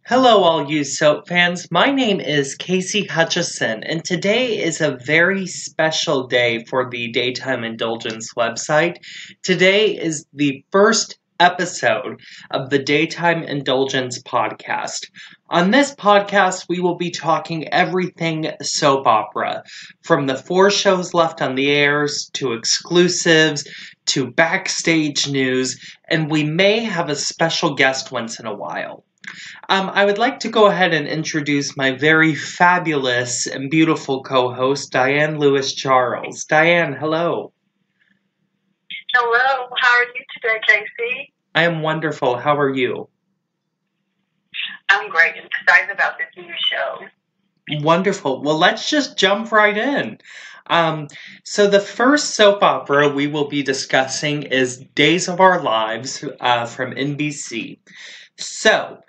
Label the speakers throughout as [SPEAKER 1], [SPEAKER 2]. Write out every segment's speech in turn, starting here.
[SPEAKER 1] Hello, all you soap fans. My name is Casey Hutchison, and today is a very special day for the Daytime Indulgence website. Today is the first episode of the Daytime Indulgence podcast. On this podcast, we will be talking everything soap opera, from the 4 shows left on the airs, to exclusives, to backstage news, and we may have a special guest once in a while. I would like to go ahead and introduce my very fabulous and beautiful co-host, Diane Lewis-Charles. Diane, hello.
[SPEAKER 2] Hello, how are you today, Casey?
[SPEAKER 1] I am wonderful. How are you?
[SPEAKER 2] I'm great. I'm excited about this new show.
[SPEAKER 1] Wonderful. Well, let's just jump right in. So the first soap opera we will be discussing is Days of Our Lives from NBC. So,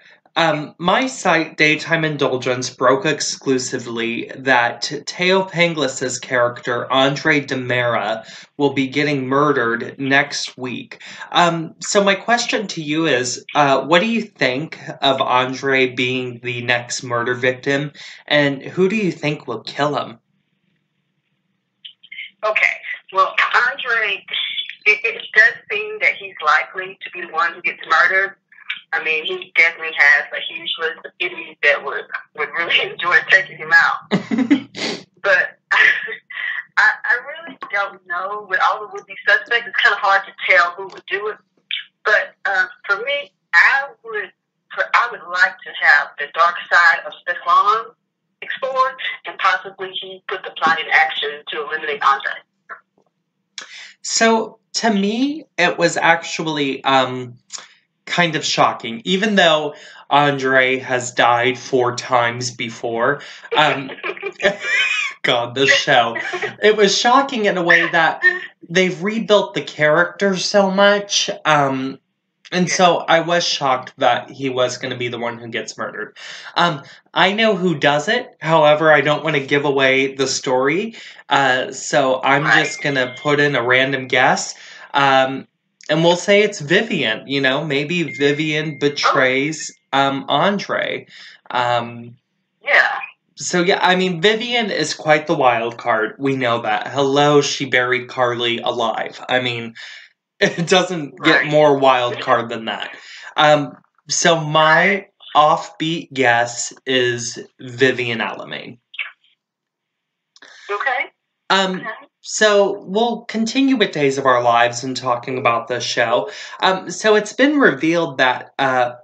[SPEAKER 1] my site, Daytime Indulgence, broke exclusively that Teo Panglis's character, Andre Demera, will be getting murdered next week. So my question to you is, what do you think of Andre being the next murder victim, and who do you think will kill him?
[SPEAKER 2] Okay, well, Andre, it does seem that he's likely to be the one who gets murdered. I mean, he definitely has a huge list of enemies that would really enjoy taking him out. But I really don't know. With all the would-be suspects, it's kind of hard to tell who would do it. But for me, I would like to have the dark side of Stefan explored, and possibly he put the plot in action to eliminate Andre.
[SPEAKER 1] So, to me, it was actually kind of shocking, even though Andre has died 4 times before. God, this show. It was shocking in a way that they've rebuilt the character so much. And so I was shocked that he was going to be the one who gets murdered. I know who does it. However, I don't want to give away the story. So I'm just going to put in a random guess. And we'll say it's Vivian. You know, maybe Vivian betrays Andre.
[SPEAKER 2] Yeah.
[SPEAKER 1] So, yeah, I mean, Vivian is quite the wild card. We know that. Hello, she buried Carly alive. I mean, it doesn't get more wild card than that. So my offbeat guess is Vivian Alamain.
[SPEAKER 2] Okay.
[SPEAKER 1] So we'll continue with Days of Our Lives and talking about this show. So it's been revealed that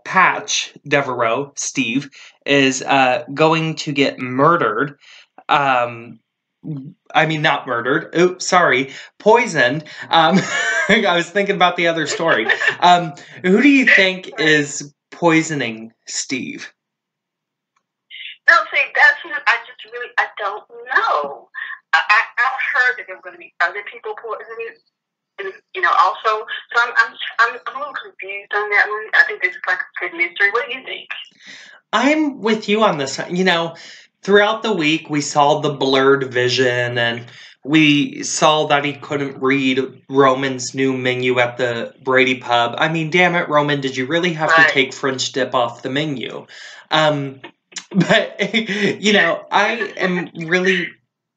[SPEAKER 1] Patch Devereaux, Steve, is going to get murdered. I mean, not murdered. Oops, sorry. Poisoned. I was thinking about the other story. Who do you think is poisoning Steve?
[SPEAKER 2] No, see, that's what I don't know. I've heard that there were going to be other people poisoning, also. So I'm a little confused on that one. I think this is like a good mystery. What do you think?
[SPEAKER 1] I'm with you on this. Throughout the week, we saw the blurred vision, and we saw that he couldn't read Roman's new menu at the Brady pub. I mean, damn it, Roman, did you really have to take French dip off the menu? But, I am really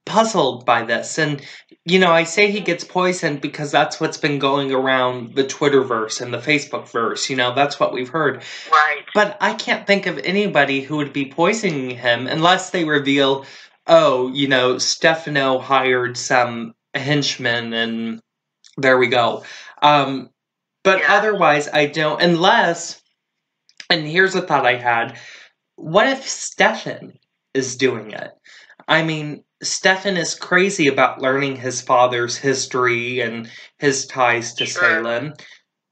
[SPEAKER 1] puzzled by this. And, I say he gets poisoned because that's what's been going around the Twitterverse and the Facebookverse. That's what we've heard.
[SPEAKER 2] Right.
[SPEAKER 1] But I can't think of anybody who would be poisoning him unless they reveal, Stefano hired some henchmen and there we go. But otherwise, I don't, unless, and here's a thought I had, what if Stefan is doing it? I mean, Stefan is crazy about learning his father's history and his ties to Salem.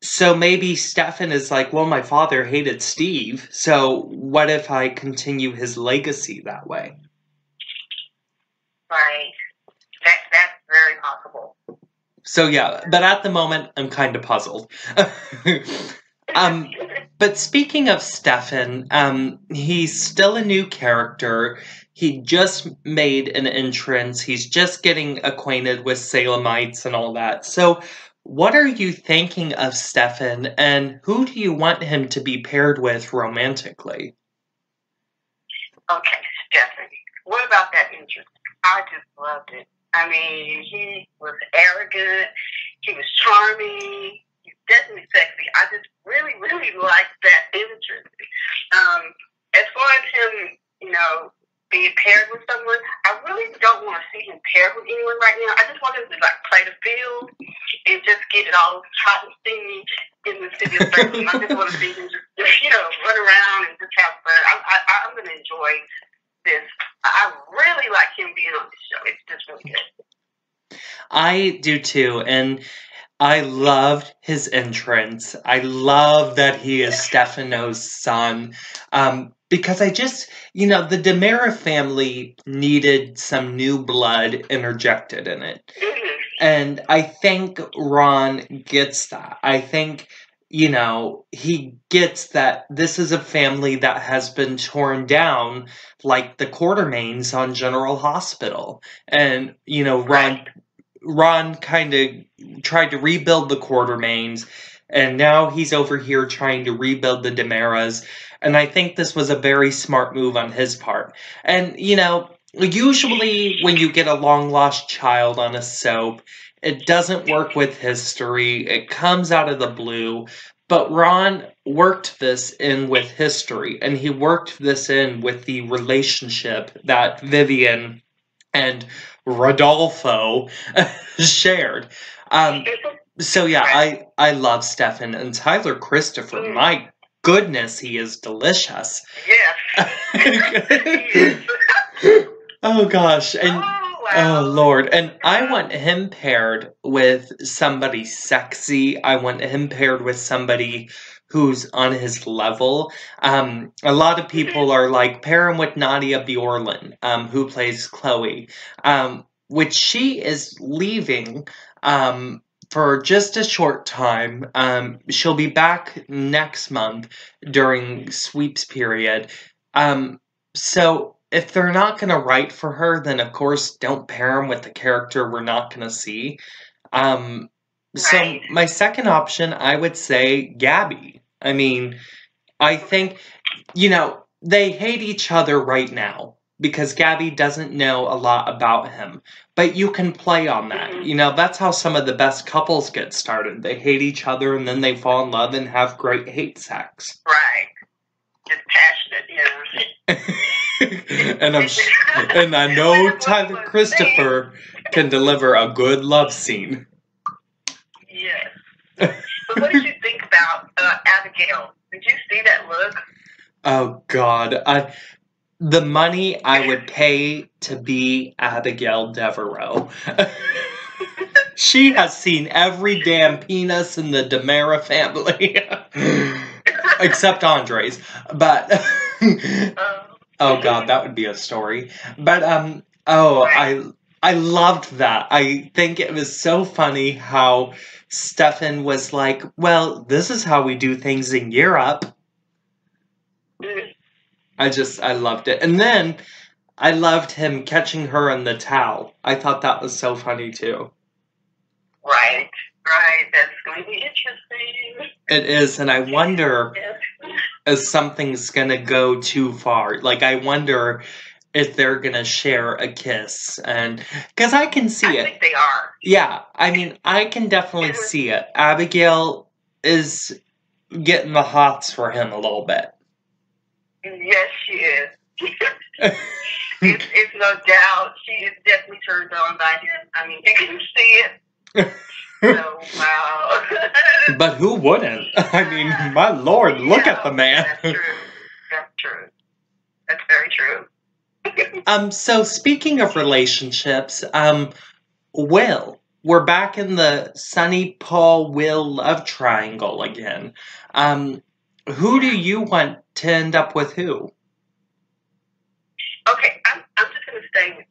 [SPEAKER 1] So maybe Stefan is like, well, my father hated Steve, so what if I continue his legacy that way?
[SPEAKER 2] Right. That's very possible.
[SPEAKER 1] So yeah, but at the moment, I'm kind of puzzled. But speaking of Stefan, he's still a new character. He just made an entrance. He's just getting acquainted with Salemites and all that. So what are you thinking of Stefan, and who do you want him to be paired with romantically?
[SPEAKER 2] Okay, Stephanie. What about that interest? I just loved it. I mean, he was arrogant. He was charming. He's definitely sexy. I just really, really liked that interest. As far as him, being paired with someone, I really don't want to see him paired with anyone right now. I just want him to play the field and just get it all hot and steamy in the city of Berkeley. I just want to see him just run around and just have fun. I'm going to enjoy this. I really like him being on this show. It's just really good.
[SPEAKER 1] I do too, and I loved his entrance. I love that he is Stefano's son. Because the DiMera family needed some new blood interjected in it.
[SPEAKER 2] Mm-hmm.
[SPEAKER 1] And I think Ron gets that. I think, he gets that this is a family that has been torn down like the Quartermains on General Hospital. And, Ron kind of tried to rebuild the Quartermains, and now he's over here trying to rebuild the DiMeras. And I think this was a very smart move on his part. And, usually when you get a long-lost child on a soap, it doesn't work with history. It comes out of the blue. But Ron worked this in with history, and he worked this in with the relationship that Vivian and Rodolfo shared. So yeah, I love Stefan, and Tyler Christopher. My goodness, he is delicious.
[SPEAKER 2] Yes.
[SPEAKER 1] Oh gosh, and oh Lord, and I want him paired with somebody sexy. I want him paired with somebody who's on his level. A lot of people are like, pair him with Nadia Bjorlin, who plays Chloe, which she is leaving for just a short time. She'll be back next month during sweeps period. So if they're not going to write for her, then of course don't pair him with the character we're not going to see. So my second option, I would say Gabby. I mean, I think, they hate each other right now because Gabby doesn't know a lot about him. But you can play on that. That's how some of the best couples get started. They hate each other and then they fall in love and have great hate sex.
[SPEAKER 2] Right. Just passionate,
[SPEAKER 1] and I know Tyler Christopher can deliver a good love scene.
[SPEAKER 2] Yes. But what did you think about Abigail? Did you see that look?
[SPEAKER 1] Oh, God. The money I would pay to be Abigail Devereaux. She has seen every damn penis in the DiMera family. Except Andre's. But, oh, God, that would be a story. But, I loved that. I think it was so funny how Stefan was like, well, this is how we do things in Europe. I loved it. And then I loved him catching her in the towel. I thought that was so funny too.
[SPEAKER 2] Right. That's going to be interesting.
[SPEAKER 1] It is, and I wonder if something's going to go too far. Like, I wonder if they're going to share a kiss. And because I can see it.
[SPEAKER 2] I think they are.
[SPEAKER 1] Yeah, I mean, I can definitely see it. Abigail is getting the hots for him a little bit.
[SPEAKER 2] Yes, she is. It's no doubt. She is definitely turned on by him. I mean, you can see it. So, wow.
[SPEAKER 1] But who wouldn't? I mean, my Lord, look at the man.
[SPEAKER 2] That's true. That's very true.
[SPEAKER 1] So speaking of relationships, Will, we're back in the Sonny, Paul, Will love triangle again. Who do you want to end up with who?
[SPEAKER 2] Okay, I'm just going to stay with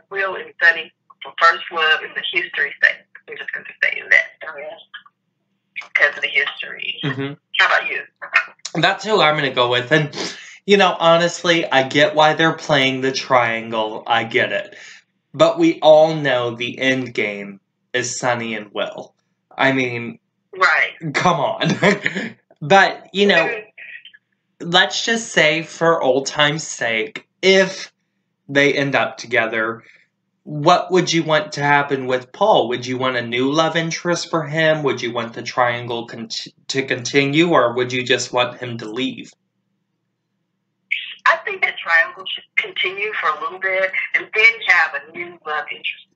[SPEAKER 2] Will and Sonny for first love in the history sake. I'm just going to stay in that area because of the history. Mm-hmm. How about you?
[SPEAKER 1] That's who I'm going to go with. And, honestly, I get why they're playing the triangle. I get it. But we all know the end game is Sonny and Will. I mean,
[SPEAKER 2] right.
[SPEAKER 1] Come on. But, let's just say for old time's sake, if they end up together, what would you want to happen with Paul? Would you want a new love interest for him? Would you want the triangle to continue, or would you just want him to leave?
[SPEAKER 2] I think that triangle should continue for a little bit and then have a new love interest,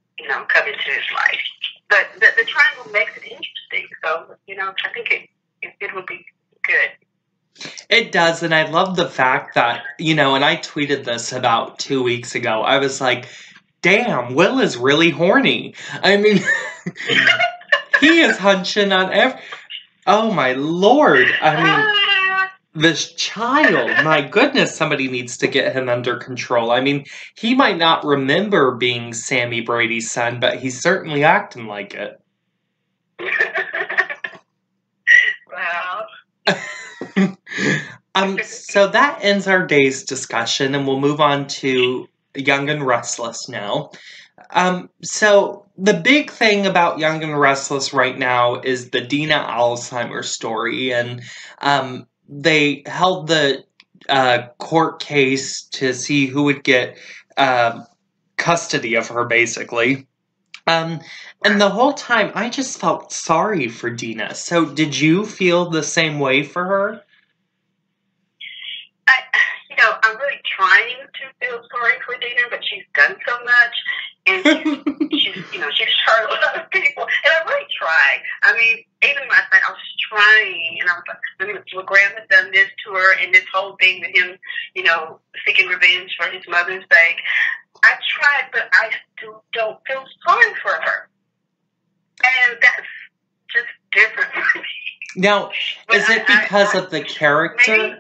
[SPEAKER 2] come into his life. But the triangle makes it interesting. So, I think it would be good.
[SPEAKER 1] It does, and I love the fact that, and I tweeted this about 2 weeks ago. I was like, damn, Will is really horny. I mean, he is hunching on oh my Lord. I mean, this child, my goodness, somebody needs to get him under control. I mean, he might not remember being Sammy Brady's son, but he's certainly acting like it.
[SPEAKER 2] Wow.
[SPEAKER 1] So that ends our day's discussion, and we'll move on to Young and Restless now. So the big thing about Young and Restless right now is the Dina Alzheimer's story, and they held the court case to see who would get custody of her, basically. And the whole time, I just felt sorry for Dina. So did you feel the same way for her?
[SPEAKER 2] I'm really trying to feel sorry for Dina, but she's done so much, and she's hurt a lot of people, and I really tried. I mean, even last night I was trying, and I was like, well, Graham has done this to her, and this whole thing with him, seeking revenge for his mother's sake. I tried, but I still don't feel sorry for her, and that's just different for me.
[SPEAKER 1] Now, is it because of the character?
[SPEAKER 2] Maybe,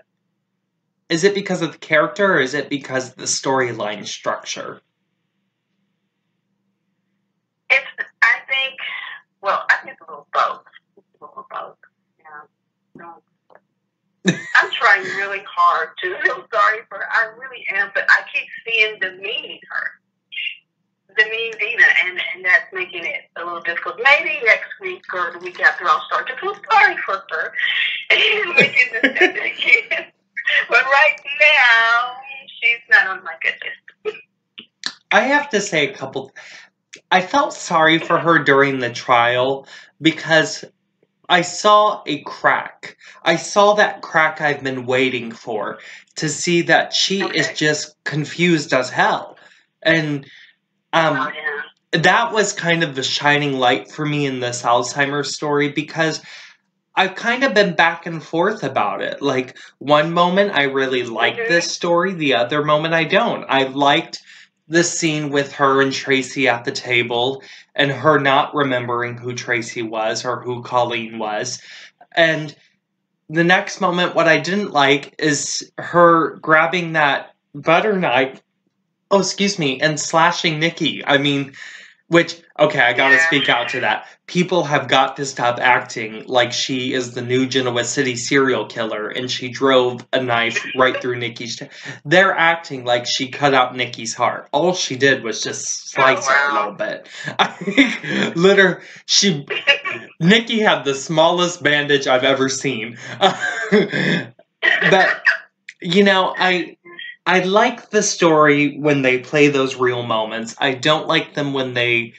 [SPEAKER 1] is it because of the character, or is it because of the storyline structure?
[SPEAKER 2] I think it's a little both. Yeah. I'm trying really hard to feel sorry for her. I really am, but I keep seeing the mean Dina, and that's making it a little difficult. Maybe next week or the week after I'll start to feel sorry for her, and we can discuss it again. But right now, she's not on my good list.
[SPEAKER 1] I have to say I felt sorry for her during the trial because I saw a crack. I saw that crack I've been waiting for, to see that she is just confused as hell. And that was kind of the shining light for me in this Alzheimer's story, because I've kind of been back and forth about it. Like, one moment I really liked this story, the other moment I don't. I liked the scene with her and Tracy at the table, and her not remembering who Tracy was or who Colleen was. And the next moment, what I didn't like is her grabbing that butter knife, and slashing Nikki. I mean, I gotta speak out to that. People have got to stop acting like she is the new Genoa City serial killer and she drove a knife right through Nikki's chest. They're acting like she cut out Nikki's heart. All she did was just slice her a little bit. I think, Nikki had the smallest bandage I've ever seen. But, I like the story when they play those real moments. I don't like them when they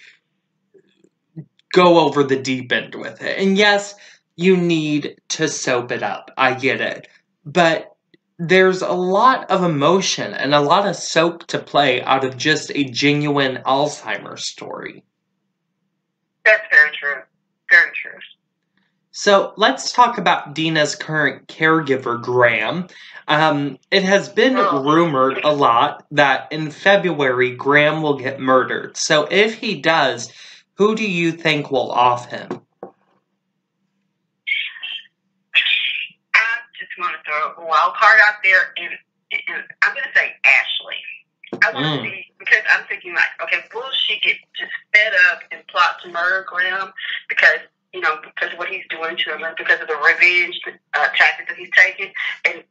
[SPEAKER 1] go over the deep end with it. And yes, you need to soap it up. I get it. But there's a lot of emotion and a lot of soap to play out of just a genuine Alzheimer's story.
[SPEAKER 2] That's very true. Very true.
[SPEAKER 1] So let's talk about Dina's current caregiver, Graham. It has been rumored a lot that in February, Graham will get murdered. So if he does, who do you think will off him?
[SPEAKER 2] I just want to throw a wild card out there, and I'm going to say Ashley. I want to see, because I'm thinking will she get just fed up and plot to murder Graham because of what he's doing to him, and because of the revenge tactic that he's taking, and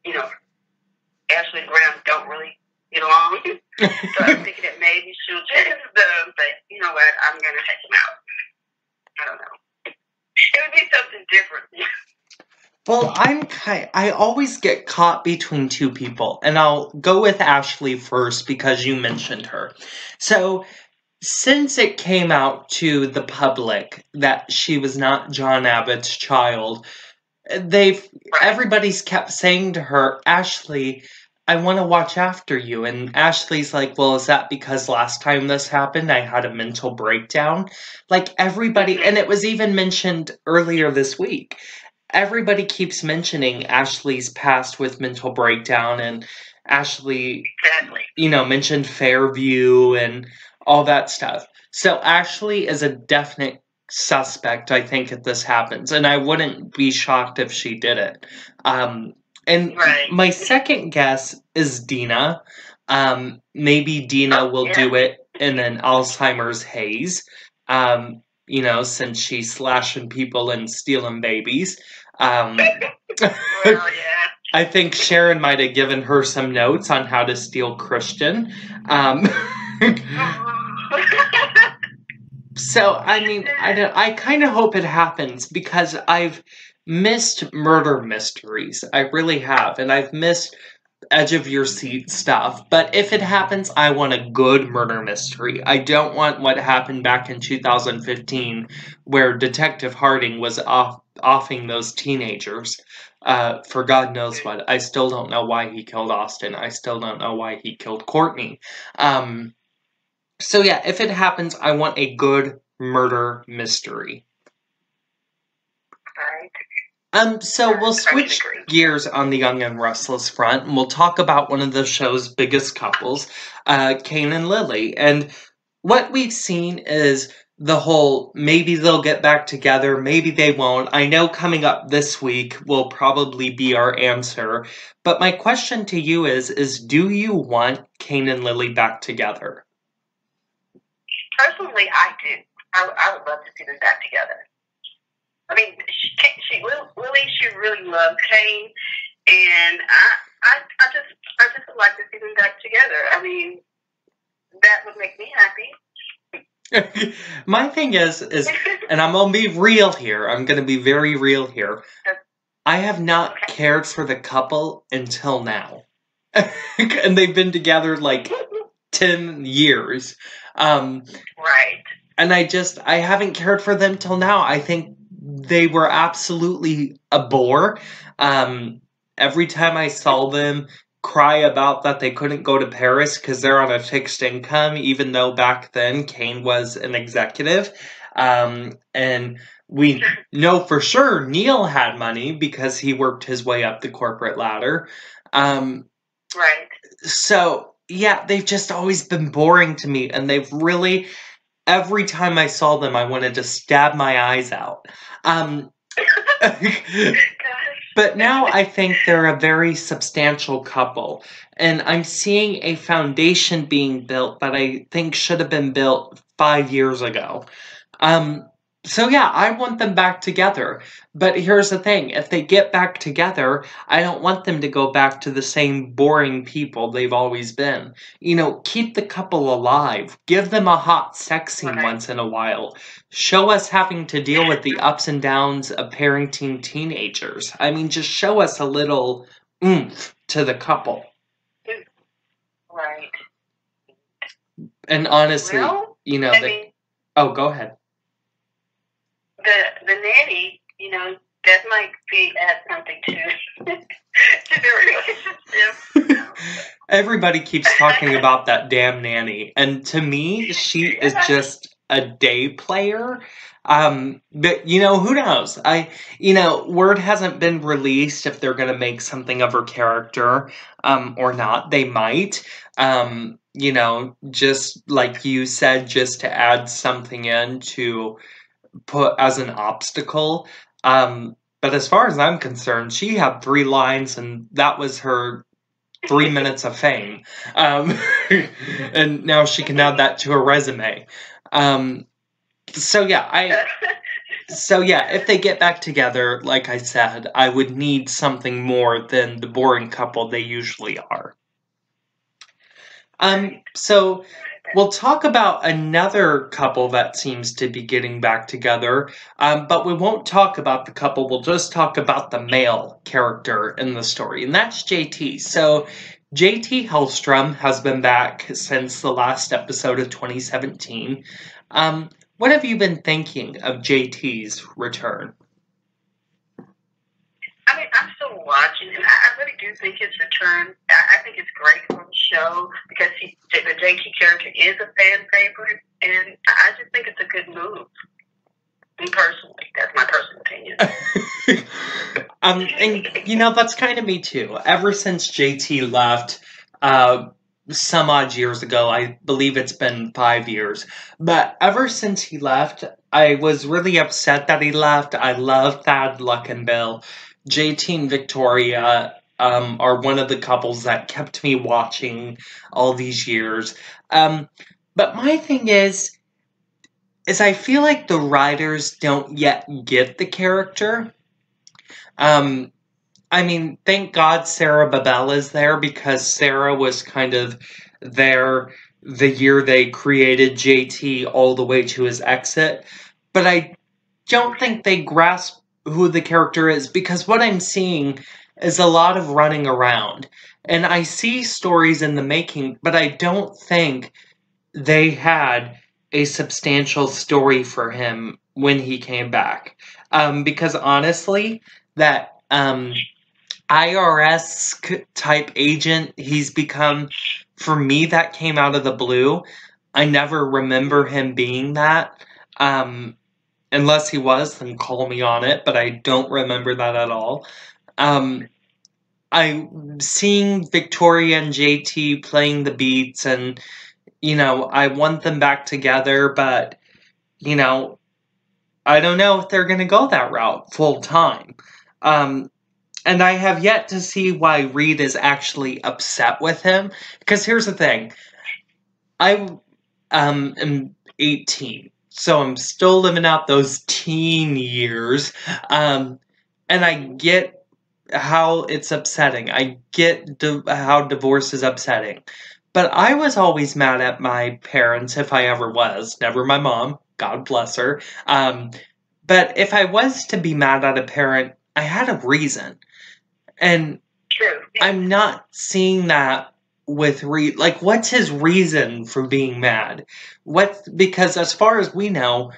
[SPEAKER 2] Ashley and Graham don't really get along. So I'm thinking that maybe she'll just, but you know what, I'm going to take him out. I don't know. It would be something different.
[SPEAKER 1] Well, I always get caught between two people, and I'll go with Ashley first because you mentioned her. So, since it came out to the public that she was not John Abbott's child, everybody's kept saying to her, Ashley, I want to watch after you. And Ashley's like, well, is that because last time this happened, I had a mental breakdown? Like everybody, and it was even mentioned earlier this week. Everybody keeps mentioning Ashley's past with mental breakdown, and Ashley, mentioned Fairview and all that stuff. So Ashley is a definite suspect, I think, if this happens, and I wouldn't be shocked if she did it. And my second guess is Dina. Maybe Dina will do it in an Alzheimer's haze. Since she's slashing people and stealing babies. I think Sharon might have given her some notes on how to steal Christian. So, I kind of hope it happens because I've missed murder mysteries. I really have. And I've missed edge of your seat stuff. But if it happens, I want a good murder mystery. I don't want what happened back in 2015 where Detective Harding was offing those teenagers for God knows what. I still don't know why he killed Austin. I still don't know why he killed Courtney. So yeah, if it happens, I want a good murder mystery. So we'll switch gears on the Young and Restless front, and we'll talk about one of the show's biggest couples, Kane and Lily. And what we've seen is the whole, maybe they'll get back together, maybe they won't. I know coming up this week will probably be our answer. But my question to you is do you want Kane and Lily back together?
[SPEAKER 2] Personally, I do. I would love to see them back together. I mean, Lily, she really loved Kane, and I just would like to see them back together. I mean, that would make me happy.
[SPEAKER 1] My thing is, and I'm gonna be real here. I'm gonna be very real here. I have not cared for the couple until now, and they've been together like 10 years.
[SPEAKER 2] Right.
[SPEAKER 1] And I haven't cared for them till now. I think they were absolutely a bore. Every time I saw them cry about that they couldn't go to Paris because they're on a fixed income, even though back then Kane was an executive. And we know for sure Neil had money because he worked his way up the corporate ladder.
[SPEAKER 2] Right.
[SPEAKER 1] So, yeah, they've just always been boring to me, and they've really... Every time I saw them, I wanted to stab my eyes out. But now I think they're a very substantial couple. And I'm seeing a foundation being built that I think should have been built 5 years ago. So yeah, I want them back together. But here's the thing. If they get back together, I don't want them to go back to the same boring people they've always been. Keep the couple alive. Give them a hot sex scene once in a while. Show us having to deal with the ups and downs of parenting teenagers. I mean, just show us a little oomph to the couple.
[SPEAKER 2] Right.
[SPEAKER 1] And honestly,
[SPEAKER 2] oh,
[SPEAKER 1] go ahead.
[SPEAKER 2] The nanny, that might add something to the relationship.
[SPEAKER 1] Everybody keeps talking about that damn nanny, and to me, she is just a day player. But who knows? Word hasn't been released if they're gonna make something of her character, or not. They might. Just like you said, just to add something in to put as an obstacle. But as far as I'm concerned, she had 3 lines and that was her 3 minutes of fame. And now she can add that to her resume. So yeah, if they get back together, like I said, I would need something more than the boring couple they usually are. So We'll talk about another couple that seems to be getting back together, but we won't talk about the couple. We'll just talk about the male character in the story, and that's JT. So, JT Hellstrom has been back since the last episode of 2017. What have you been thinking of JT's return?
[SPEAKER 2] I mean, I'm still watching, and I really do think his return, I think it's great for the show because the JT character is a fan favorite, and I just think it's a good move. Me personally, that's my personal opinion.
[SPEAKER 1] And that's kind of me too. Ever since JT left, some odd years ago, I believe it's been 5 years, but ever since he left, I was really upset that he left. I love Thad, Luck, and Bill. JT and Victoria are one of the couples that kept me watching all these years. But my thing is I feel like the writers don't yet get the character. Thank God Sarah Babel is there because Sarah was kind of there the year they created JT all the way to his exit. But I don't think they grasp who the character is because what I'm seeing is a lot of running around. And I see stories in the making, but I don't think they had a substantial story for him when he came back. Because honestly, that IRS type agent he's become, for me, that came out of the blue. I never remember him being that. Unless he was, then call me on it, but I don't remember that at all. I'm seeing Victoria and JT playing the beats, and, I want them back together, but, I don't know if they're going to go that route full time. And I have yet to see why Reed is actually upset with him, because here's the thing. I am 18. So I'm still living out those teen years. And I get how it's upsetting. I get how divorce is upsetting. But I was always mad at my parents, if I ever was. Never my mom. God bless her. But if I was to be mad at a parent, I had a reason. And I'm not seeing that with Reed. Like, what's his reason for being mad? Because as far as we know,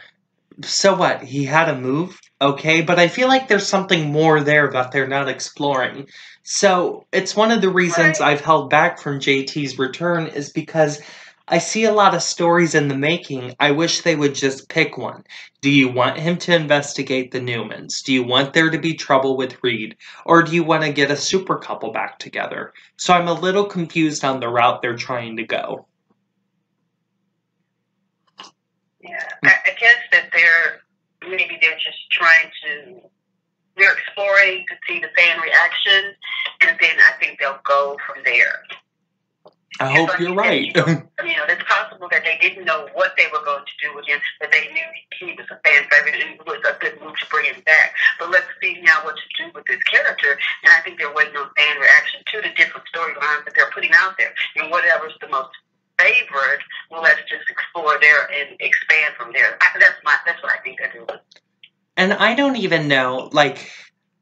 [SPEAKER 1] so what? He had a move, okay, but I feel like there's something more there that they're not exploring. So it's one of the reasons I've held back from JT's return is because I see a lot of stories in the making. I wish they would just pick one. Do you want him to investigate the Newmans? Do you want there to be trouble with Reed? Or do you want to get a super couple back together? So I'm a little confused on the route they're trying to go.
[SPEAKER 2] Yeah, I guess that they're just trying they're exploring to see the fan reaction, and then I think they'll go from there.
[SPEAKER 1] I hope you're right.
[SPEAKER 2] It's possible that they didn't know what they were going to do with him, but they knew he was a fan favorite and it was a good move to bring him back. But let's see now what to do with this character, and I think they're waiting on fan reaction to the different storylines that they're putting out there, and whatever's the most favored, well, let's just explore there and expand from there. That's what I think they're doing.
[SPEAKER 1] And I don't even know,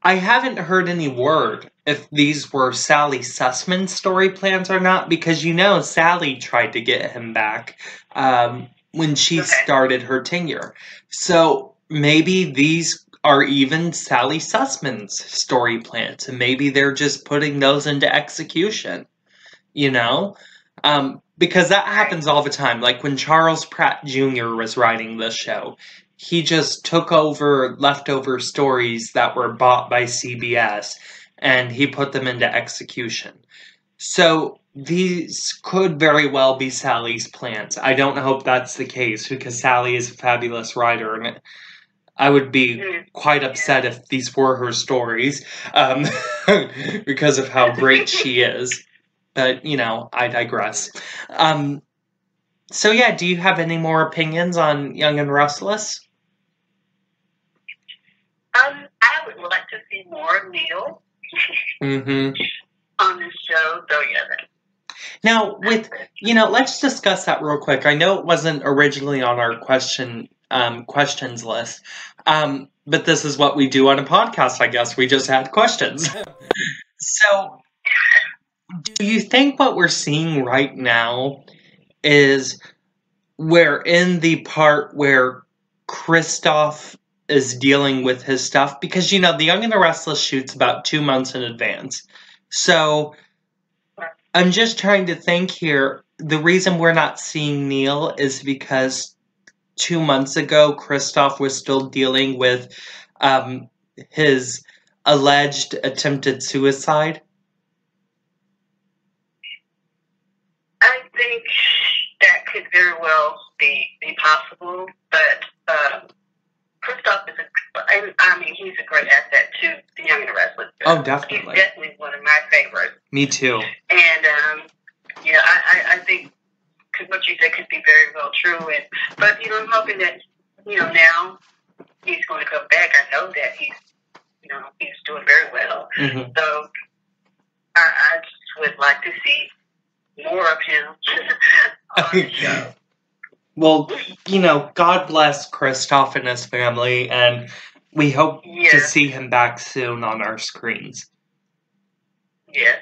[SPEAKER 1] I haven't heard any word if these were Sally Sussman's story plans or not, because Sally tried to get him back when she started her tenure. So maybe these are even Sally Sussman's story plans, and maybe they're just putting those into execution, because that happens all the time. Like when Charles Pratt Jr. was writing this show, he just took over leftover stories that were bought by CBS and he put them into execution. So these could very well be Sally's plans. I don't hope that's the case because Sally is a fabulous writer and I would be quite upset if these were her stories because of how great she is. But, I digress. So yeah, do you have any more opinions on Young and Restless?
[SPEAKER 2] I would like to see more Neil on this show. So
[SPEAKER 1] Now, let's discuss that real quick. I know it wasn't originally on our questions list, but this is what we do on a podcast, I guess. We just had questions. So, do you think what we're seeing right now is we're in the part where Kristoff is dealing with his stuff? Because, The Young and the Restless shoots about 2 months in advance. So, I'm just trying to think here. The reason we're not seeing Neil is because 2 months ago, Kristoff was still dealing with his alleged attempted suicide.
[SPEAKER 2] I think that could very well be possible, but Kristoff is he's a great asset to the Young and the Restless.
[SPEAKER 1] Oh, definitely.
[SPEAKER 2] He's definitely one of my favorites.
[SPEAKER 1] Me too.
[SPEAKER 2] And I think what you said could be very well true. But I'm hoping that now he's going to come back. I know that he's doing very well.
[SPEAKER 1] Mm-hmm.
[SPEAKER 2] So I just would like to see more of him on the show.
[SPEAKER 1] Well, God bless Kristoff and his family, and we hope to see him back soon on our screens.
[SPEAKER 2] Yeah,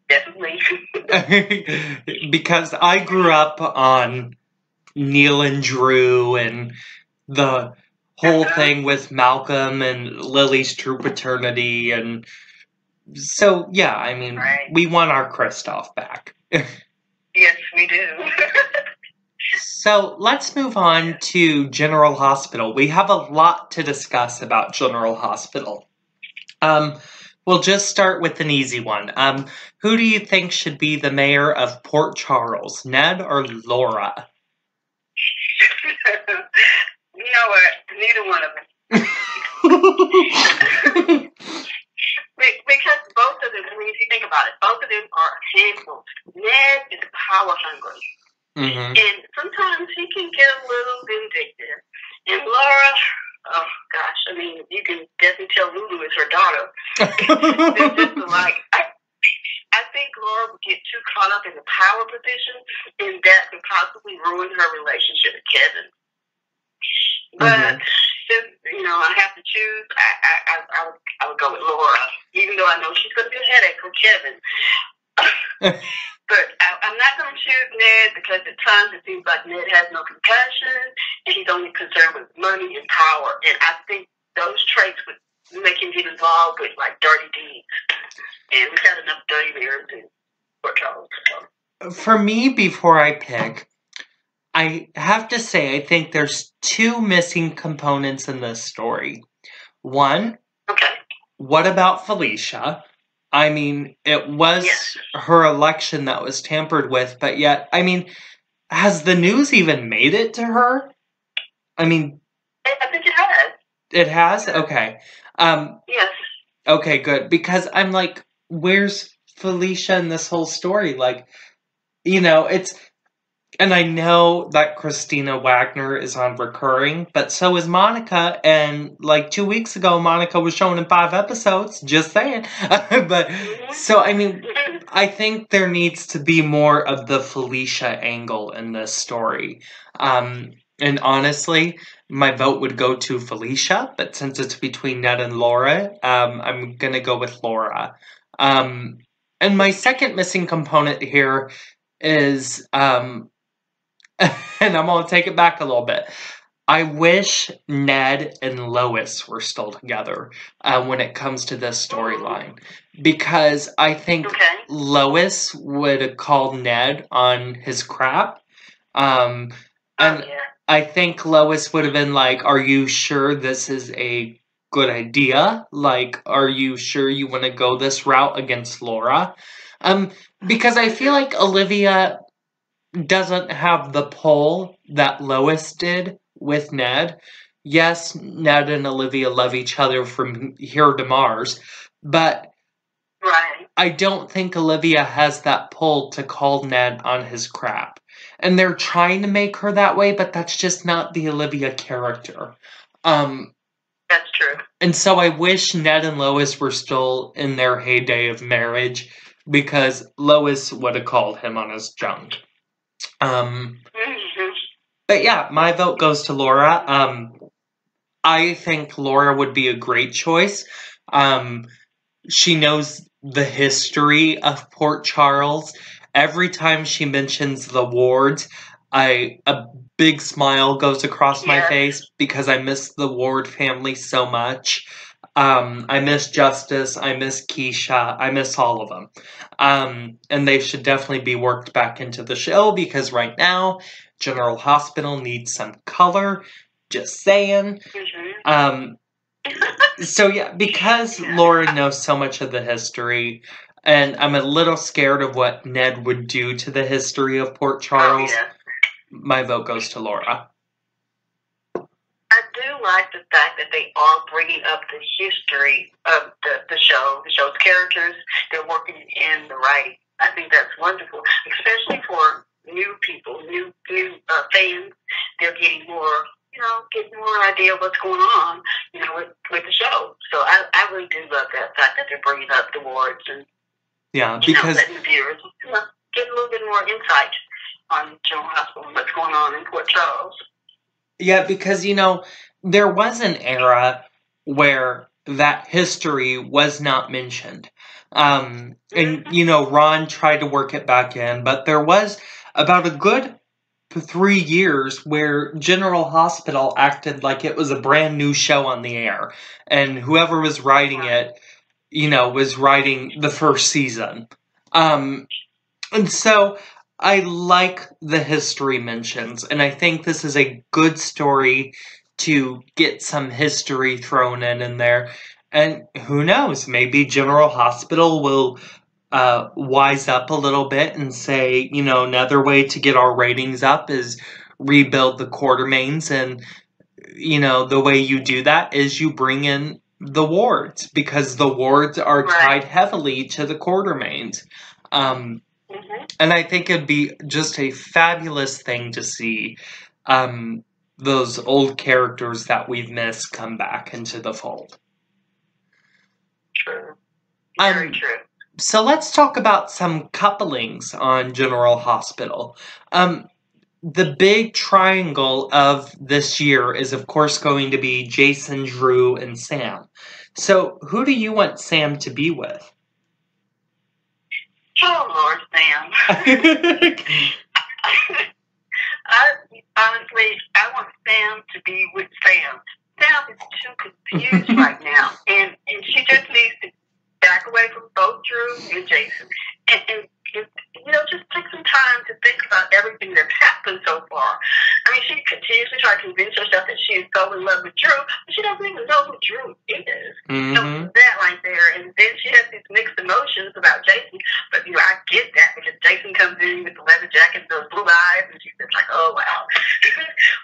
[SPEAKER 2] definitely.
[SPEAKER 1] Because I grew up on Neil and Drew and the whole thing with Malcolm and Lily's True Paternity, and so,
[SPEAKER 2] right.
[SPEAKER 1] We want our Kristoff back.
[SPEAKER 2] Yes, we do.
[SPEAKER 1] So let's move on to General Hospital. We have a lot to discuss about General Hospital. We'll just start with an easy one. Who do you think should be the mayor of Port Charles, Ned or Laura?
[SPEAKER 2] You know what? Neither one of them. Because both of them, if you think about it, both of them are handfuls. Ned is power hungry.
[SPEAKER 1] Mm-hmm.
[SPEAKER 2] And sometimes he can get a little vindictive. And Laura, oh gosh, you can definitely tell Lulu is her daughter. It's just like, I think Laura would get too caught up in the power position, and that could possibly ruin her relationship with Kevin. But since, I have to choose, I would go with Laura, even though I know she's going to be a headache for Kevin. But I'm not going to choose Ned because at times it seems like Ned has no compassion and he's only concerned with money and power. And I think those traits would make him get involved with dirty deeds. And we've got enough dirty mayors in Port Charles.
[SPEAKER 1] For me, before I pick, I have to say I think there's two missing components in this story. One, what about Felicia? It was her election that was tampered with, but yet, has the news even made it to her?
[SPEAKER 2] I think it has.
[SPEAKER 1] It has? Okay.
[SPEAKER 2] Yes.
[SPEAKER 1] Okay, good. Because I'm like, where's Felicia in this whole story? It's... And I know that Christina Wagner is on recurring, but so is Monica. And 2 weeks ago, Monica was shown in 5 episodes. Just saying. But so, I think there needs to be more of the Felicia angle in this story. And honestly, my vote would go to Felicia, but since it's between Ned and Laura, I'm gonna go with Laura. And my second missing component here is and I'm going to take it back a little bit. I wish Ned and Lois were still together when it comes to this storyline. Because I think Lois would have called Ned on his crap. And I think Lois would have been like, are you sure this is a good idea? Are you sure you want to go this route against Laura? Because I feel like Olivia doesn't have the pull that Lois did with Ned. Yes, Ned and Olivia love each other from here to Mars, but I don't think Olivia has that pull to call Ned on his crap. And they're trying to make her that way, but that's just not the Olivia character.
[SPEAKER 2] That's true.
[SPEAKER 1] And so I wish Ned and Lois were still in their heyday of marriage, because Lois would have called him on his junk. But yeah, my vote goes to Laura. I think Laura would be a great choice. She knows the history of Port Charles. Every time she mentions the wards, a big smile goes across my face because I miss the Ward family so much. I miss Justice, I miss Keisha, I miss all of them. And they should definitely be worked back into the show because right now, General Hospital needs some color. Just saying. So yeah, because Laura knows so much of the history, and I'm a little scared of what Ned would do to the history of Port Charles, my vote goes to Laura.
[SPEAKER 2] I do like the fact that they are bringing up the history of the show's characters. They're working in the right. I think that's wonderful, especially for new people, new fans. They're getting more, getting more idea of what's going on, with the show. So I really do love that fact that they're bringing up the wards and
[SPEAKER 1] because
[SPEAKER 2] letting the viewers get a little bit more insight on General Hospital and what's going on in Port Charles.
[SPEAKER 1] Yeah, because, there was an era where that history was not mentioned. And, Ron tried to work it back in, but there was about a good 3 years where General Hospital acted like it was a brand new show on the air. And whoever was writing it, was writing the first season. And so I like the history mentions, and I think this is a good story to get some history thrown in there. And who knows, maybe General Hospital will wise up a little bit and say, another way to get our ratings up is rebuild the Quartermains, and, the way you do that is you bring in the wards, because the wards are tied heavily to the Quartermains. And I think it'd be just a fabulous thing to see those old characters that we've missed come back into the fold.
[SPEAKER 2] True. Very true.
[SPEAKER 1] So let's talk about some couplings on General Hospital. The big triangle of this year is, of course, going to be Jason, Drew, and Sam. So who do you want Sam to be with?
[SPEAKER 2] Oh, Lord, Sam. I want Sam to be with Sam. Sam is too confused right now, and she just needs to back away from both Drew and Jason, and just take some time to think about everything that's happened so far. I mean, she continuously tries to convince herself that she is so in love with Drew, but she doesn't even know who Drew is. So that right there, and then she has these mixed emotions about Jason, but I get that because Jason comes in with the leather jacket and those blue eyes, and she's just like, oh wow.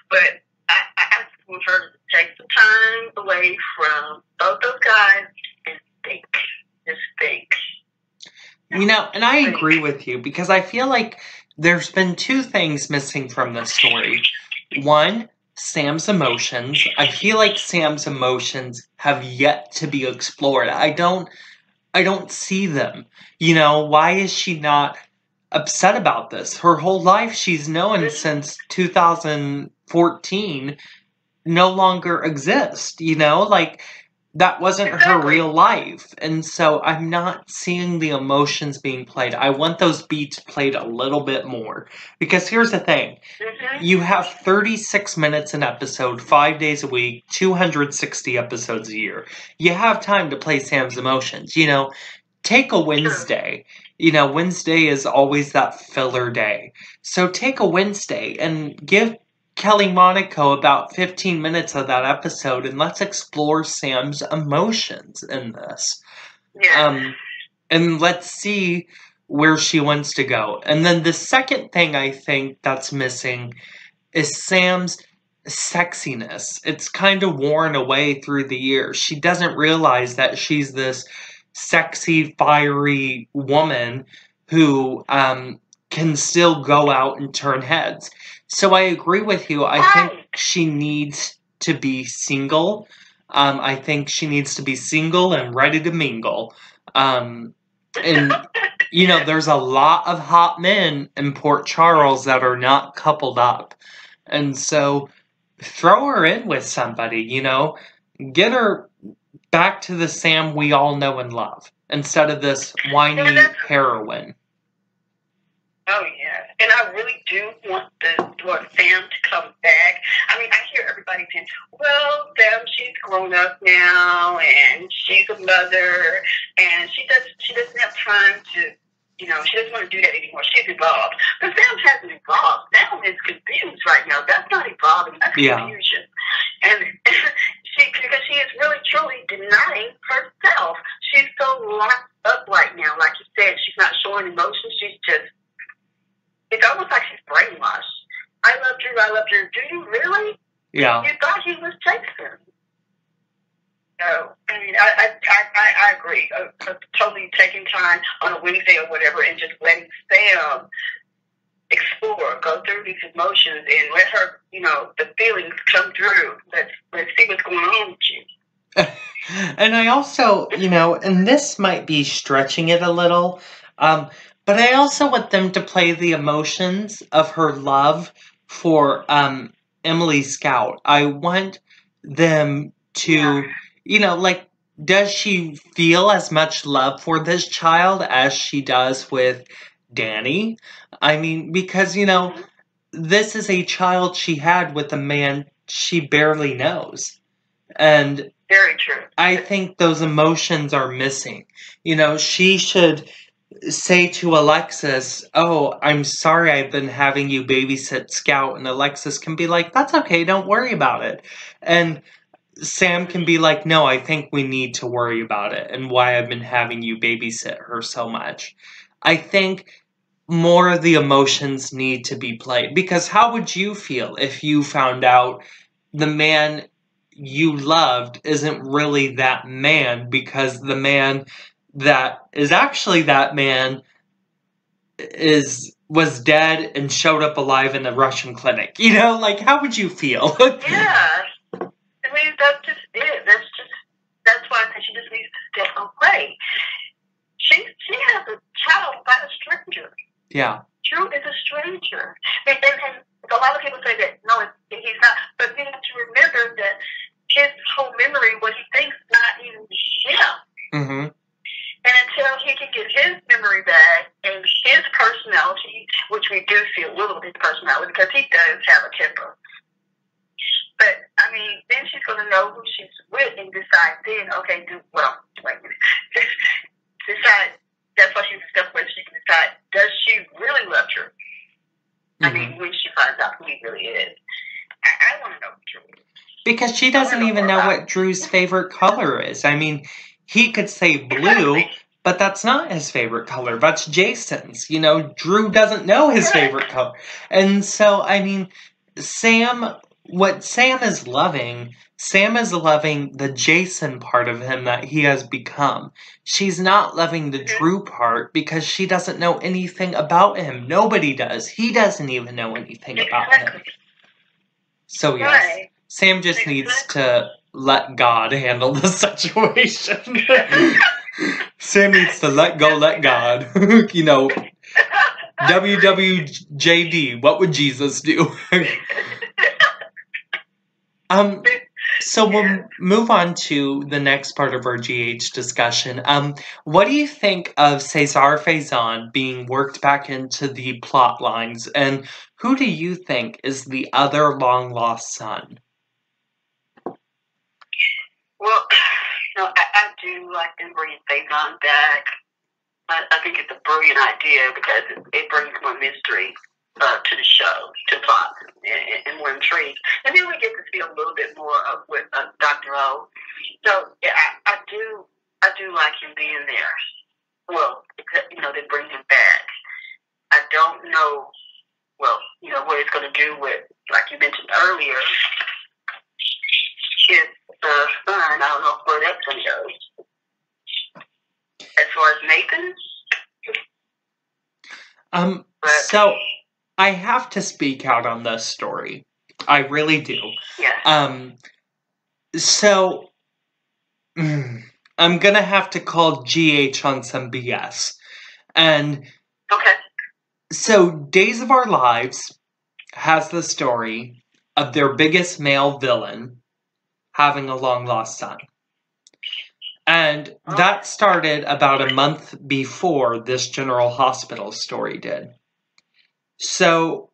[SPEAKER 2] But I just want her to take some time away from both those guys and think. Just think.
[SPEAKER 1] And I agree with you, because I feel like there's been two things missing from this story. One, Sam's emotions. I feel like Sam's emotions have yet to be explored. I don't see them. Why is she not upset about this? Her whole life she's known since 2014 no longer exist. That wasn't her real life. And so I'm not seeing the emotions being played. I want those beats played a little bit more. Because here's the thing. You have 36 minutes an episode, 5 days a week, 260 episodes a year. You have time to play Sam's emotions. Take a Wednesday. Wednesday is always that filler day. So take a Wednesday and give Kelly Monaco about 15 minutes of that episode, and let's explore Sam's emotions in this.
[SPEAKER 2] Yeah.
[SPEAKER 1] And let's see where she wants to go. And then the second thing I think that's missing is Sam's sexiness. It's kind of worn away through the years. She doesn't realize that she's this sexy, fiery woman who can still go out and turn heads. So I agree with you. I think she needs to be single. I think she needs to be single and ready to mingle. And there's a lot of hot men in Port Charles that are not coupled up. And so throw her in with somebody, get her back to the Sam we all know and love instead of this whiny heroine.
[SPEAKER 2] Oh, yes. And I really do want Sam to come back. I mean, I hear everybody saying, well, Sam, she's grown up now, and she's a mother, and she doesn't have time to, she doesn't want to do that anymore. She's evolved. But Sam hasn't evolved. Sam is confused right now. That's not evolving. That's confusion. And because she is really, truly denying herself. She's so locked up right now. Like you said, she's not showing emotion. She's just, it's almost like she's brainwashed. I love Drew. Do you really?
[SPEAKER 1] Yeah.
[SPEAKER 2] You thought he was Jason. So, I mean, I agree. Totally taking time on a Wednesday or whatever and just letting Sam explore, go through these emotions and let her, the feelings come through. Let's see what's going on with you.
[SPEAKER 1] And I also, and this might be stretching it a little, but I also want them to play the emotions of her love for Emily Scout. I want them to, does she feel as much love for this child as she does with Danny? I mean, because, this is a child she had with a man she barely knows. And
[SPEAKER 2] very true.
[SPEAKER 1] I think those emotions are missing. She should say to Alexis, oh, I'm sorry I've been having you babysit Scout. And Alexis can be like, that's okay, don't worry about it. And Sam can be like, no, I think we need to worry about it and why I've been having you babysit her so much. I think more of the emotions need to be played. Because how would you feel if you found out the man you loved isn't really that man because the man that is actually that man was dead and showed up alive in a Russian clinic? How would you feel?
[SPEAKER 2] Yeah. I mean, that's just it. That's why I think she just needs to step away. She has a child by a stranger.
[SPEAKER 1] Yeah.
[SPEAKER 2] Drew is a stranger. And a lot of people say that, no, he's not. But you have to remember that his whole memory, what he thinks, not even him.
[SPEAKER 1] Mm-hmm.
[SPEAKER 2] And until he can get his memory back and his personality, which we do see a little bit of his personality because he does have a temper. But, I mean, then she's going to know who she's with and decide then, okay, wait a minute. Decide, that's why she's a step away, so she can decide, does she really love Drew? Mm-hmm. I mean, when she finds out who he really is. I want to know who Drew is.
[SPEAKER 1] Because she doesn't even know what Drew's favorite color is. I mean, he could say blue, but that's not his favorite color. That's Jason's. Drew doesn't know his favorite color. And so, I mean, what Sam is loving the Jason part of him that he has become. She's not loving the Drew part because she doesn't know anything about him. Nobody does. He doesn't even know anything about him. So, yes.
[SPEAKER 2] Right.
[SPEAKER 1] Sam just needs to let God handle the situation. Sam needs to let go, let God. WWJD, what would Jesus do? So we'll move on to the next part of our GH discussion. What do you think of César Faison being worked back into the plot lines, and who do you think is the other long-lost son?
[SPEAKER 2] Well, I do like them bringing Faison back. I think it's a brilliant idea because it brings more mystery to the show, to plot, and more intrigue. And then we get to see a little bit more of with Dr. O. So yeah, I do like him being there. Well, they bring him back. I don't know. Well, what it's going to do with, like you mentioned earlier, his son. I don't know where that's going to go. As far as Nathan.
[SPEAKER 1] So I have to speak out on this story. I really do.
[SPEAKER 2] Yeah.
[SPEAKER 1] So I'm gonna have to call GH on some BS. And
[SPEAKER 2] Okay.
[SPEAKER 1] so Days of Our Lives has the story of their biggest male villain having a long-lost son. And that started about a month before this General Hospital story did. So,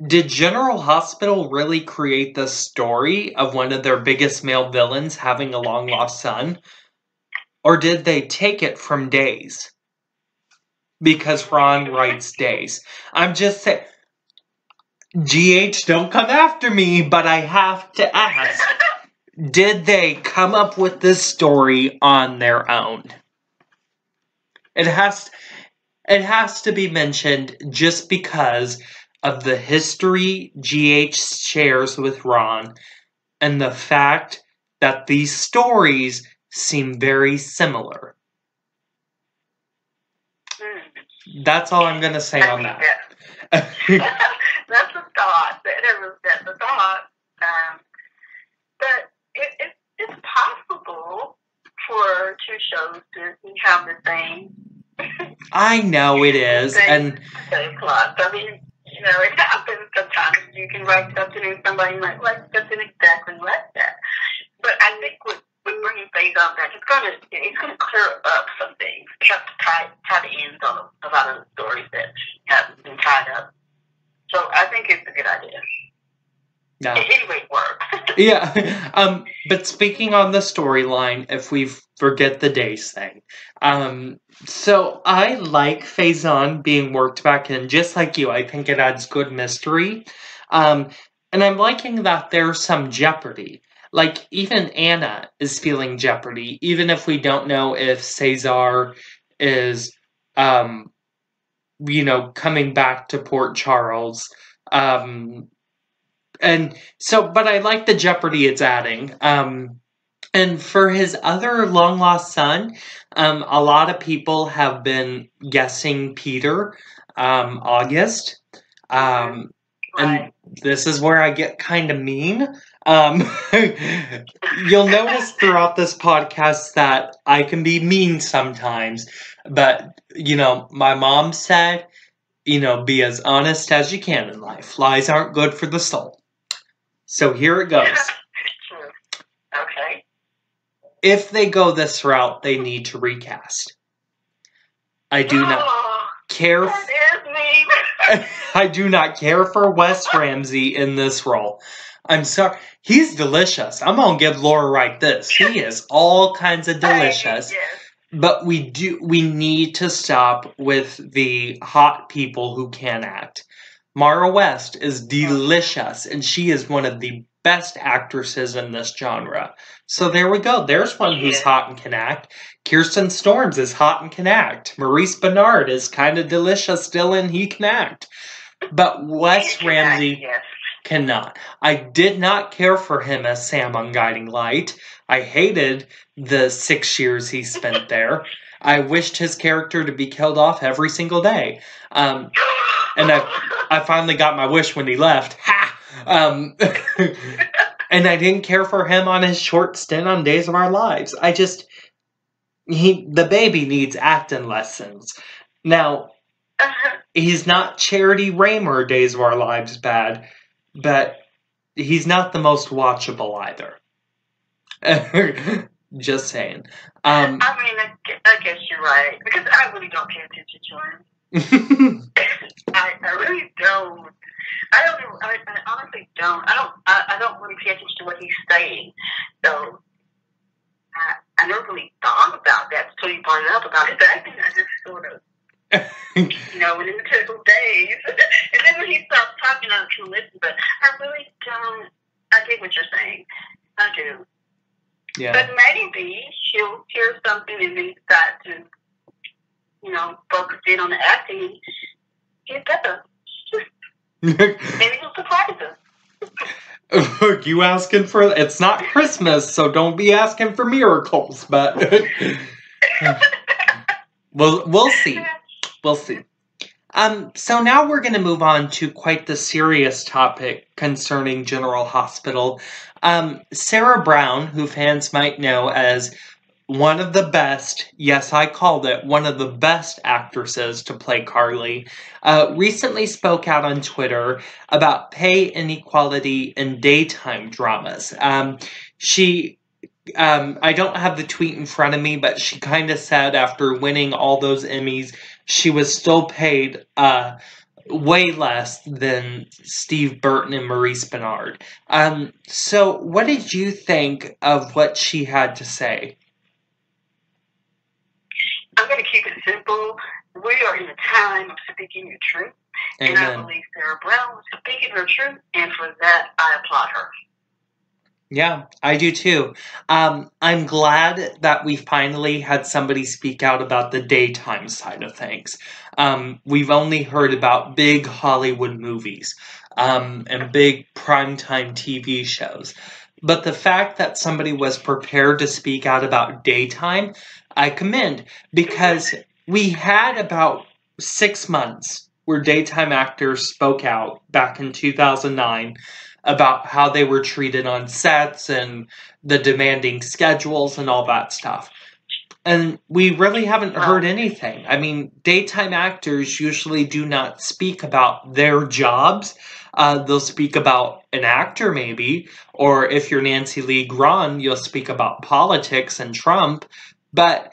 [SPEAKER 1] did General Hospital really create the story of one of their biggest male villains having a long-lost son? Or did they take it from Days? Because Ron writes Days. I'm just saying, GH, don't come after me, but I have to ask. Did they come up with this story on their own? It has to be mentioned just because of the history GH shares with Ron and the fact that these stories seem very similar. That's all I'm going to say on that.
[SPEAKER 2] That's a thought. That's a thought. But it's possible for two shows to have the same.
[SPEAKER 1] I know it is,
[SPEAKER 2] same plot. I mean, it happens sometimes. You can write something and somebody might write something exactly like that. But I think with bringing things on back, it's gonna clear up some things. We have to tie the ends on a lot of the stories that have been tied up. So I think it's a good idea.
[SPEAKER 1] No.
[SPEAKER 2] Anyway, work.
[SPEAKER 1] Yeah. But speaking on the storyline, if we forget the Days thing, so I like Faison being worked back in, just like you. I think it adds good mystery. And I'm liking that there's some jeopardy. Like, even Anna is feeling jeopardy, even if we don't know if Cesar is, coming back to Port Charles. And so, but I like the jeopardy it's adding. And for his other long-lost son, a lot of people have been guessing Peter, August. And this is where I get kind of mean. You'll notice throughout this podcast that I can be mean sometimes. But, my mom said, be as honest as you can in life. Lies aren't good for the soul. So here it goes.
[SPEAKER 2] Okay.
[SPEAKER 1] If they go this route, they need to recast. I do not care. I do not care for Wes Ramsey in this role. I'm sorry. He's delicious. I'm gonna give Laura Wright this. He is all kinds of delicious. But we need to stop with the hot people who can act. Mara West is delicious, and she is one of the best actresses in this genre. So there we go. There's one who's hot and can act. Kirsten Storms is hot and can act. Maurice Bernard is kind of delicious still, and he can act. But Wes Ramsey cannot. I did not care for him as Sam on Guiding Light. I hated the 6 years he spent there. I wished his character to be killed off every single day. And I finally got my wish when he left. Ha! And I didn't care for him on his short stint on Days of Our Lives. The baby needs acting lessons. Now, he's not Charity Raymer Days of Our Lives bad, but he's not the most watchable either. Just saying.
[SPEAKER 2] I guess you're right, because I really don't pay attention to him. I really don't. I honestly don't. I don't really pay attention to what he's saying. So I never really thought about that until you brought it up about his acting. I just sort of, within the typical days. And then when he starts talking, I can listen. But I really don't. I get what you're saying. I do.
[SPEAKER 1] Yeah.
[SPEAKER 2] But maybe he'll hear something and then decide to, focus in on the acting and get better. Maybe he'll surprise us.
[SPEAKER 1] You asking for... It's not Christmas, so don't be asking for miracles, but... We'll see. We'll see. So now we're going to move on to quite the serious topic concerning General Hospital. Sarah Brown, who fans might know as one of the best, yes, I called it, one of the best actresses to play Carly, recently spoke out on Twitter about pay inequality in daytime dramas. I don't have the tweet in front of me, but she kind of said after winning all those Emmys, she was still paid way less than Steve Burton and Maurice Benard. So what did you think of what she had to say?
[SPEAKER 2] I'm going to keep it simple. We are in a time of speaking your truth.
[SPEAKER 1] Amen.
[SPEAKER 2] And I believe Sarah Brown was speaking her truth, and for that, I applaud her.
[SPEAKER 1] Yeah, I do too. I'm glad that we finally had somebody speak out about the daytime side of things. We've only heard about big Hollywood movies and big primetime TV shows. But the fact that somebody was prepared to speak out about daytime, I commend, because we had about 6 months where daytime actors spoke out back in 2009 about how they were treated on sets and the demanding schedules and all that stuff. And we really haven't heard anything. I mean, daytime actors usually do not speak about their jobs. They'll speak about an actor maybe, or if you're Nancy Lee Grahn, you'll speak about politics and Trump. But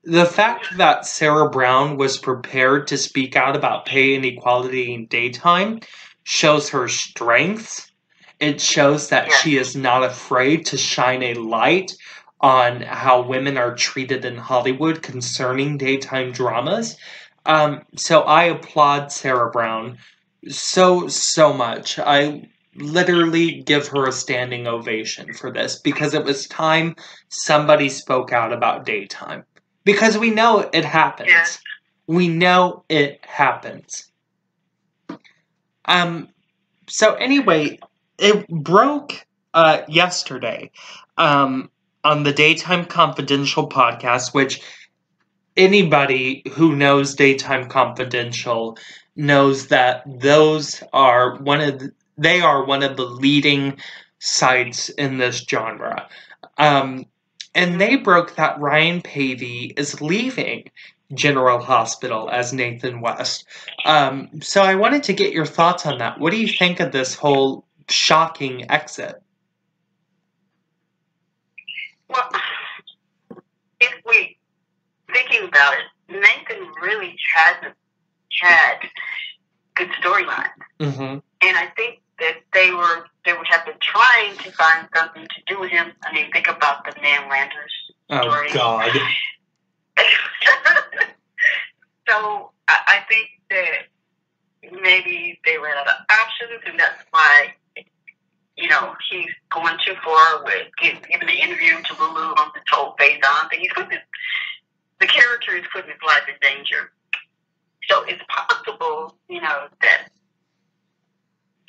[SPEAKER 1] the fact that Sarah Brown was prepared to speak out about pay inequality in daytime shows her strengths. It shows that she is not afraid to shine a light on how women are treated in Hollywood concerning daytime dramas. So I applaud Sarah Brown so much. I literally give her a standing ovation for this because it was time somebody spoke out about daytime. Because we know it happens.
[SPEAKER 2] Yeah.
[SPEAKER 1] We know it happens. So anyway, it broke yesterday on the Daytime Confidential podcast, which anybody who knows Daytime Confidential knows that those are they are one of the leading sites in this genre. And they broke that Ryan Pavey is leaving General Hospital as Nathan West. So I wanted to get your thoughts on that. What do you think of this whole shocking exit?
[SPEAKER 2] Well, if we thinking about it, Nathan really hasn't had good storylines,
[SPEAKER 1] Mm-hmm.
[SPEAKER 2] and I think that they would have been trying to find something to do with him. I mean, think about the Man Landers story.
[SPEAKER 1] Oh God!
[SPEAKER 2] So I think that maybe they ran out of options, and that's why, you know, he's going too far with giving the interview to Lulu on this whole phase-on thing. The character is putting his life in danger. So it's possible, you know, that,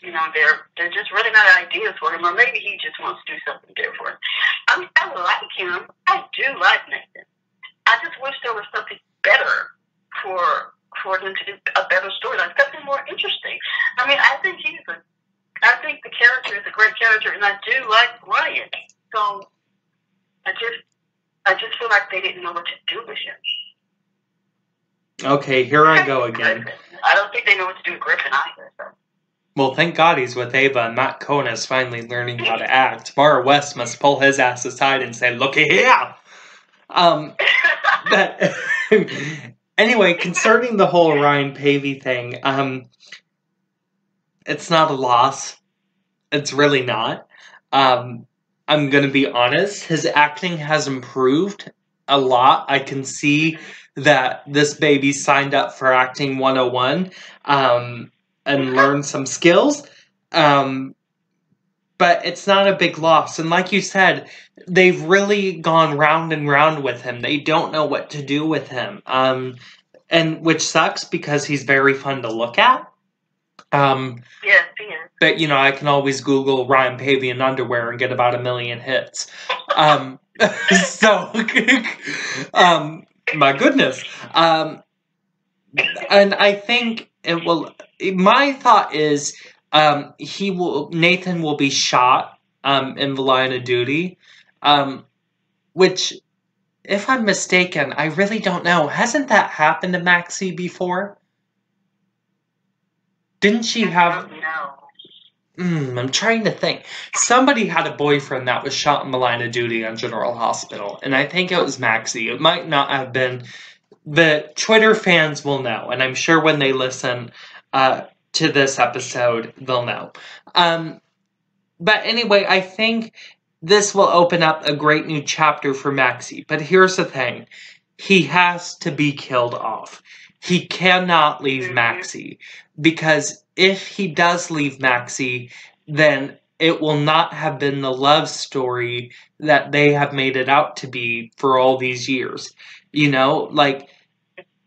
[SPEAKER 2] you know, they're just running out of ideas for him, or maybe he just wants to do something different. I mean, I like him. I do like Nathan. I just wish there was something better for him to do, a better storyline, something more interesting. I mean, I think the character is a great character, and I do like Ryan. So I just feel like they didn't know what to do with him.
[SPEAKER 1] Okay, here I go again.
[SPEAKER 2] I don't think they know what to do with Griffin either. So.
[SPEAKER 1] Well, thank God he's with Ava and Matt Cohen is finally learning how to act. Mara West must pull his ass aside and say, "Looky here!" But anyway, concerning the whole Ryan Pavey thing, it's not a loss. It's really not. I'm going to be honest. His acting has improved a lot. I can see that this baby signed up for Acting 101 and learned some skills. But it's not a big loss. And like you said, they've really gone round and round with him. They don't know what to do with him. And which sucks because he's very fun to look at.
[SPEAKER 2] Yes, he is.
[SPEAKER 1] But, you know, I can always Google Ryan Pavey in underwear and get about 1 million hits. So, my goodness. And I think it will, my thought is, Nathan will be shot, in the line of duty, which if I'm mistaken, I really don't know. Hasn't that happened to Maxie before? Didn't she have... I'm trying to think. Somebody had a boyfriend that was shot in the line of duty on General Hospital, and I think it was Maxie. It might not have been. The Twitter fans will know, and I'm sure when they listen to this episode, they'll know. But anyway, I think this will open up a great new chapter for Maxie. But here's the thing. He has to be killed off. He cannot leave Maxie. Because if he does leave Maxie, then it will not have been the love story that they have made it out to be for all these years. You know, like,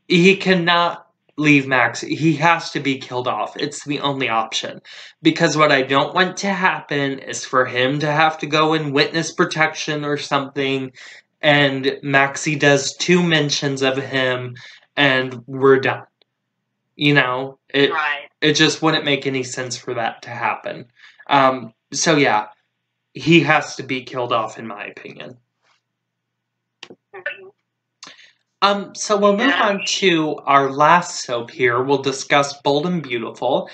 [SPEAKER 1] he cannot leave Maxie. He has to be killed off. It's the only option. Because what I don't want to happen is for him to have to go in witness protection or something, and Maxie does 2 mentions of him, and we're done. You know, it just wouldn't make any sense for that to happen. So yeah, he has to be killed off, in my opinion. So we'll move on to our last soap here. We'll discuss Bold and Beautiful.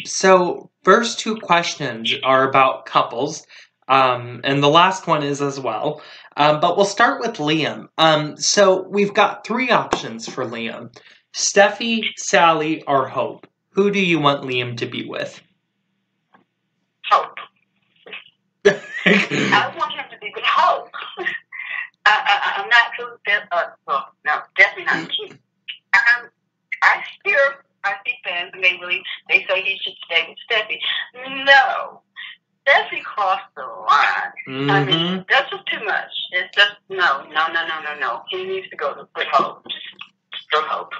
[SPEAKER 1] So first 2 questions are about couples, and the last one is as well. But we'll start with Liam. So we've got 3 options for Liam. Steffi, Sally, or Hope. Who do you want Liam to be with?
[SPEAKER 2] Hope. I want him to be with Hope. I'm not too well, no, definitely not cute. I see fans and they say he should stay with Steffi. No. Steffi crossed the line. Mm-hmm. I mean, that's just too much. It's just no. He needs to go with Hope. Just go Hope.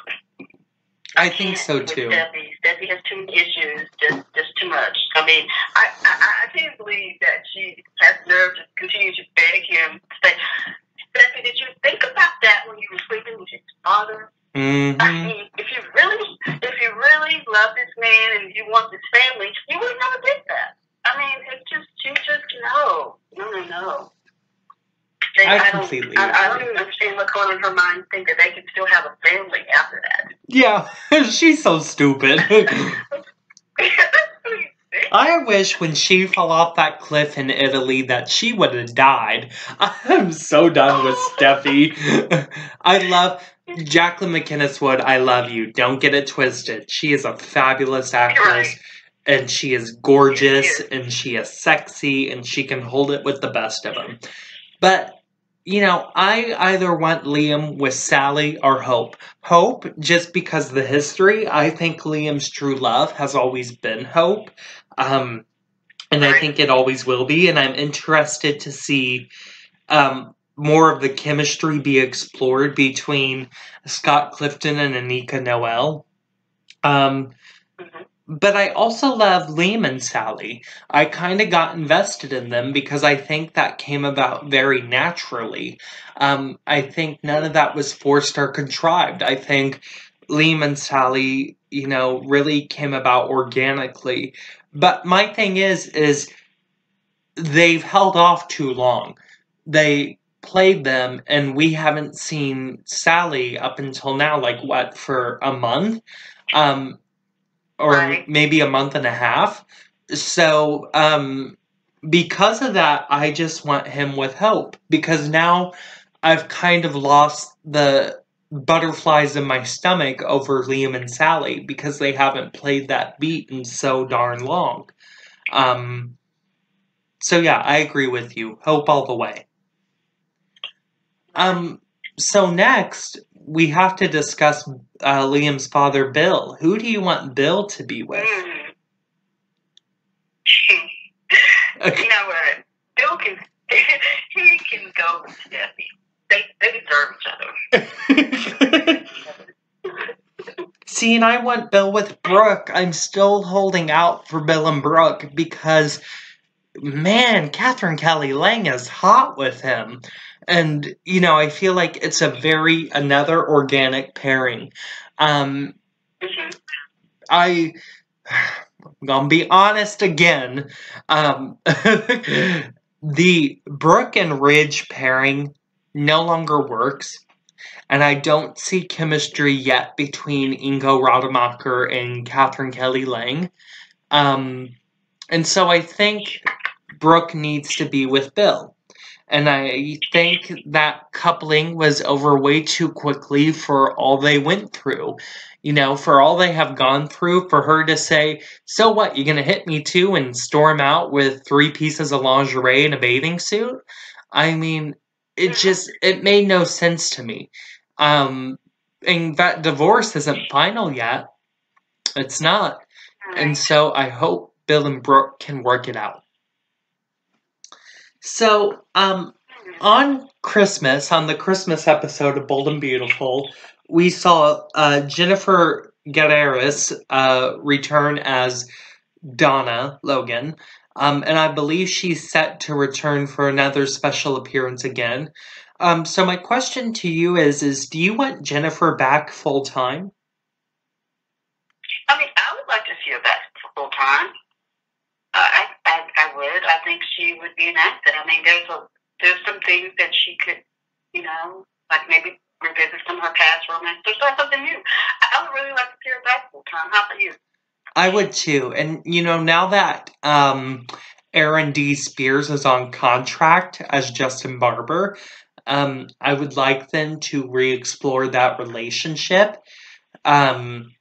[SPEAKER 1] I think so too.
[SPEAKER 2] Steffi has too many issues, just too much. I mean, I can't believe that she has nerve to continue to beg him to stay. Steffi, did you think about that when you were sleeping with his father? Mm-hmm. I mean, if you really love this man and you want this family, you would never did that. I mean, you just no.
[SPEAKER 1] I completely agree.
[SPEAKER 2] I don't even understand what's going on in her mind. Think that they can still have a family after that.
[SPEAKER 1] Yeah, she's so stupid. I wish when she fell off that cliff in Italy that she would have died. I'm so done with Steffi. I love Jacqueline McInnes Wood. I love you. Don't get it twisted. She is a fabulous actress.
[SPEAKER 2] Right.
[SPEAKER 1] And she is gorgeous. And she is sexy. And she can hold it with the best of them. But, you know, I either want Liam with Sally or Hope. Hope, just because of the history, I think Liam's true love has always been Hope. And I think it always will be. And I'm interested to see more of the chemistry be explored between Scott Clifton and Anika Noel. But I also love Liam and Sally. I kind of got invested in them because I think that came about very naturally. I think none of that was forced or contrived. I think Liam and Sally, you know, really came about organically. But my thing is they've held off too long. They played them, and we haven't seen Sally up until now, like, what, for a month? Or maybe a month and a half. So, because of that, I just want him with Hope. Because now I've kind of lost the butterflies in my stomach over Liam and Sally. Because they haven't played that beat in so darn long. So yeah, I agree with you. Hope all the way. So next, we have to discuss Liam's father, Bill. Who do you want Bill to be with?
[SPEAKER 2] Okay. You know what? Bill he can go with Steffi. They deserve each other.
[SPEAKER 1] See, and I want Bill with Brooke. I'm still holding out for Bill and Brooke because, man, Catherine Kelly Lang is hot with him. And, you know, I feel like it's another organic pairing. I'm gonna be honest again. The Brooke and Ridge pairing no longer works. And I don't see chemistry yet between Ingo Rademacher and Catherine Kelly Lang. And so I think Brooke needs to be with Bill. And I think that coupling was over way too quickly for all they went through. You know, for all they have gone through, for her to say, so what, you gonna hit me too and storm out with 3 pieces of lingerie and a bathing suit? I mean, it made no sense to me. And that divorce isn't final yet. It's not. And so I hope Bill and Brooke can work it out. So, on Christmas, on the Christmas episode of Bold and Beautiful, we saw Jennifer Guterres return as Donna Logan. And I believe she's set to return for another special appearance again. So my question to you is do you want Jennifer back full time?
[SPEAKER 2] I mean, I would like to see her back full time. I would. I think she would be an asset. I mean, there's some things that she could, like maybe revisit some of her past romance. There's something new. I would really like to see her back full time. How about you?
[SPEAKER 1] I would too. And, now that Aaron D. Spears is on contract as Justin Barber, I would like them to re-explore that relationship. And,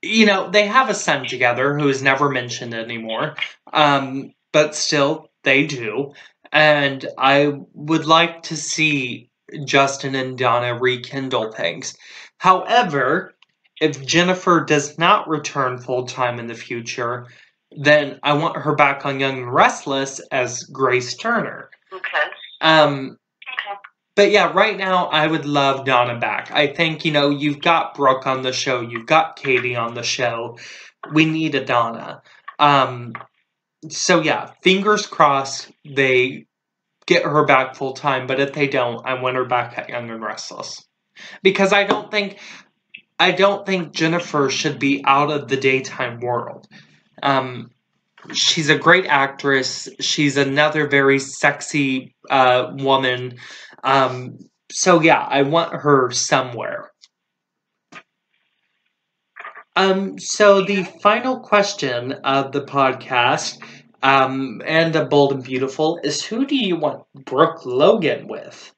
[SPEAKER 1] they have a son together who is never mentioned anymore. But still, they do. And I would like to see Justin and Donna rekindle things. However, if Jennifer does not return full-time in the future, then I want her back on Young and Restless as Grace Turner.
[SPEAKER 2] Okay.
[SPEAKER 1] But yeah, right now I would love Donna back. I think, you've got Brooke on the show, you've got Katie on the show. We need a Donna. So yeah, fingers crossed they get her back full time, but if they don't, I want her back at Young and Restless. Because I don't think Jennifer should be out of the daytime world. She's a great actress. She's another very sexy woman. So yeah, I want her somewhere. So the final question of the podcast, and of Bold and Beautiful, is who do you want Brooke Logan with?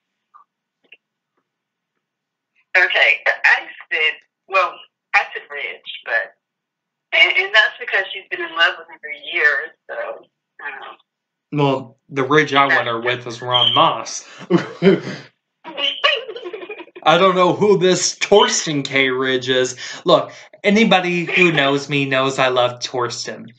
[SPEAKER 2] Okay, I said Ridge, but and that's because she's been in love with him for years, so I don't know.
[SPEAKER 1] Well, the Ridge I want her with is Ron Moss. I don't know who this Torsten K. Ridge is. Look, anybody who knows me knows I love Torsten.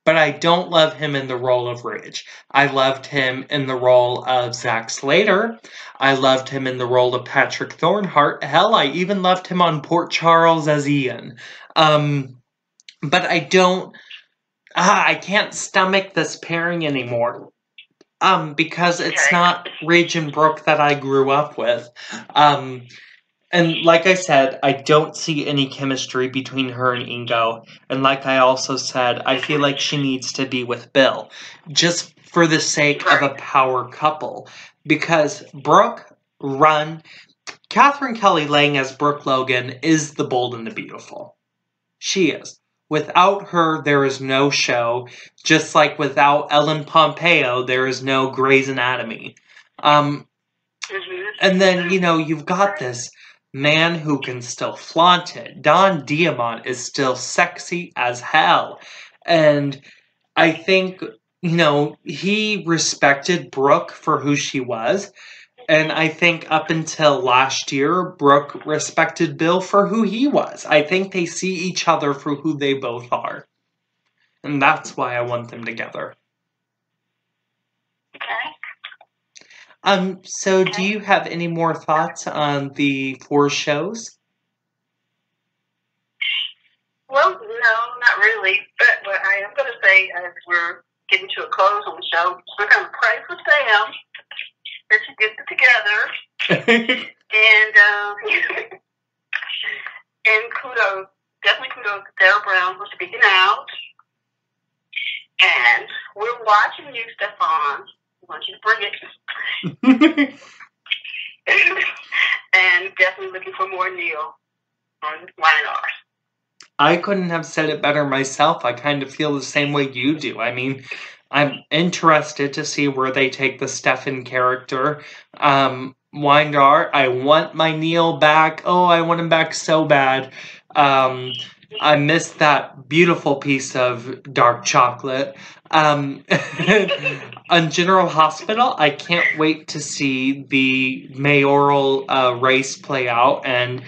[SPEAKER 1] But I don't love him in the role of Ridge. I loved him in the role of Zack Slater. I loved him in the role of Patrick Thornhart. Hell, I even loved him on Port Charles as Ian. But I don't... I can't stomach this pairing anymore. Because it's not Ridge and Brooke that I grew up with. And like I said, I don't see any chemistry between her and Ingo. And like I also said, I feel like she needs to be with Bill. Just for the sake of a power couple. Because Brooke, Catherine Kelly Lang as Brooke Logan is the Bold and the Beautiful. She is. Without her, there is no show. Just like without Ellen Pompeo, there is no Grey's Anatomy. And then, you've got this man who can still flaunt it. Don Diamont is still sexy as hell. And I think, he respected Brooke for who she was. And I think up until last year, Brooke respected Bill for who he was. I think they see each other for who they both are. And that's why I want them together. So do you have any more thoughts on the 4 shows?
[SPEAKER 2] Well, no, not really. But what I am going to say, as we're getting to a close on the show, we're going to pray for Sam that she gets it together. And definitely kudos to Sarah Brown for speaking out. And we're watching you, Stefan. want you to bring it. And definitely looking for more Neil on Y&R.
[SPEAKER 1] I couldn't have said it better myself. I kind of feel the same way you do. I mean, I'm interested to see where they take the Stefan character. Windar, I want my Neil back. Oh, I want him back so bad. I missed that beautiful piece of dark chocolate. On General Hospital, I can't wait to see the mayoral race play out, and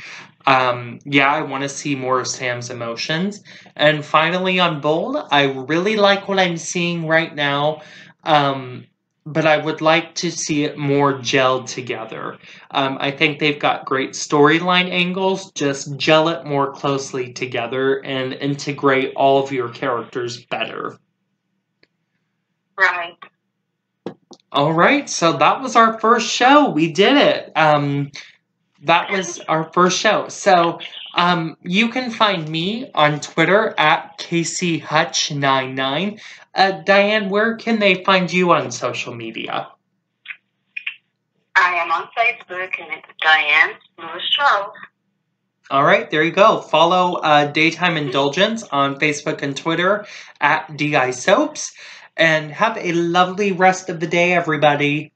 [SPEAKER 1] yeah, I want to see more of Sam's emotions. And finally, on Bold, I really like what I'm seeing right now, but I would like to see it more gelled together. I think they've got great storyline angles. Just gel it more closely together and integrate all of your characters better.
[SPEAKER 2] Right.
[SPEAKER 1] All right, so that was our first show. We did it. That was our first show. So you can find me on Twitter at KCHutch99. Diane, where can they find you on social media?
[SPEAKER 2] I am on Facebook, and it's Diane Lewis Charles.
[SPEAKER 1] All right, there you go. Follow Daytime Indulgence on Facebook and Twitter at DI Soaps. And have a lovely rest of the day, everybody.